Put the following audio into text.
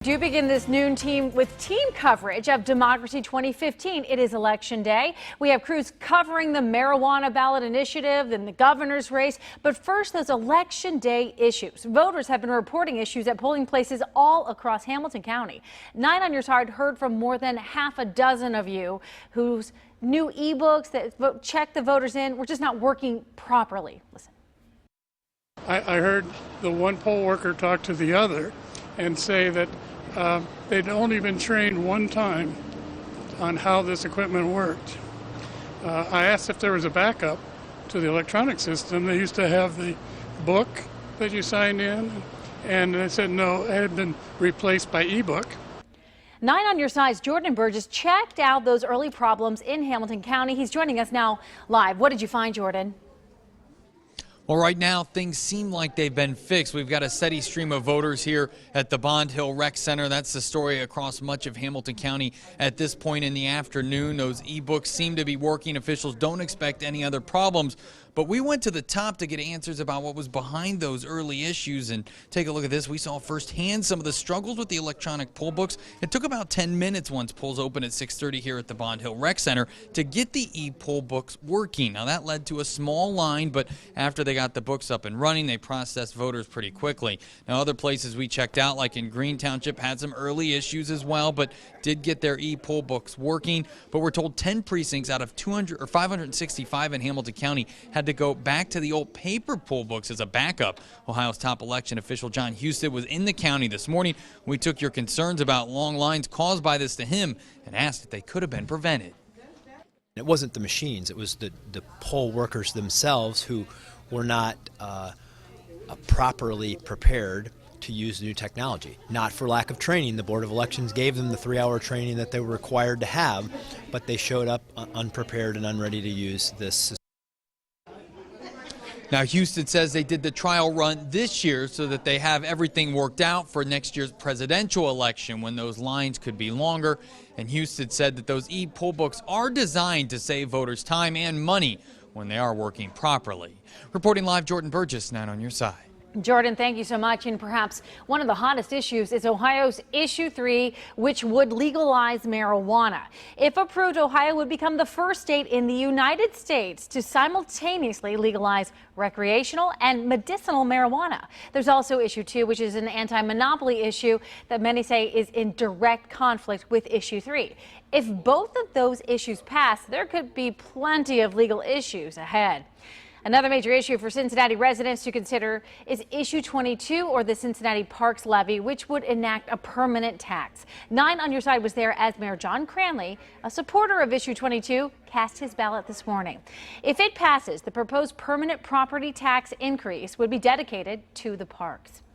Do begin this noon team with team coverage of Democracy 2015. It is Election Day. We have crews covering the marijuana ballot initiative and the governor's race. But first, those Election Day issues. Voters have been reporting issues at polling places all across Hamilton County. 9 on Your Side heard from more than half a dozen of you whose new e-books that check the voters in were just not working properly. Listen. I heard the one poll worker talk to the other and say that they'd only been trained one time on how this equipment worked. I asked if there was a backup to the electronic system. They used to have the book that you signed in, and they said no, it had been replaced by e-book. 9 on Your Side's Jordan Burgess checked out those early problems in Hamilton County. He's joining us now live. What did you find, Jordan? Well, right now, things seem like they've been fixed. We've got a steady stream of voters here at the Bond Hill Rec Center. That's the story across much of Hamilton County at this point in the afternoon. Those e-books seem to be working. Officials don't expect any other problems. But we went to the top to get answers about what was behind those early issues. And take a look at this. We saw firsthand some of the struggles with the electronic poll books. It took about 10 minutes once polls opened at 6:30 here at the Bond Hill Rec Center to get the e-poll books working. Now, that led to a small line, but after they got the books up and running, they processed voters pretty quickly. Now, other places we checked out, like in Green Township, had some early issues as well, but did get their e-poll books working. But we're told 10 precincts out of 200 or 565 in Hamilton County had to go back to the old paper poll books as a backup. Ohio's top election official Jon Husted was in the county this morning. We took your concerns about long lines caused by this to him and asked if they could have been prevented. It wasn't the machines, it was the poll workers themselves who were not properly prepared to use the new technology. Not for lack of training. The Board of Elections gave them the 3-hour training that they were required to have, but they showed up unprepared and unready to use this system. Now, Husted says they did the trial run this year so that they have everything worked out for next year's presidential election when those lines could be longer. And Husted said that those e-poll books are designed to save voters time and money when they are working properly. Reporting live, Jordan Burgess, 9 on Your Side. Jordan, thank you so much. And perhaps one of the hottest issues is Ohio's Issue 3, which would legalize marijuana. If approved, Ohio would become the first state in the United States to simultaneously legalize recreational and medicinal marijuana. There's also Issue 2, which is an anti-monopoly issue that many say is in direct conflict with Issue 3. If both of those issues pass, there could be plenty of legal issues ahead. Another major issue for Cincinnati residents to consider is Issue 22, or the Cincinnati Parks Levy, which would enact a permanent tax. 9 on Your Side was there as Mayor John Cranley, a supporter of Issue 22, cast his ballot this morning. If it passes, the proposed permanent property tax increase would be dedicated to the parks.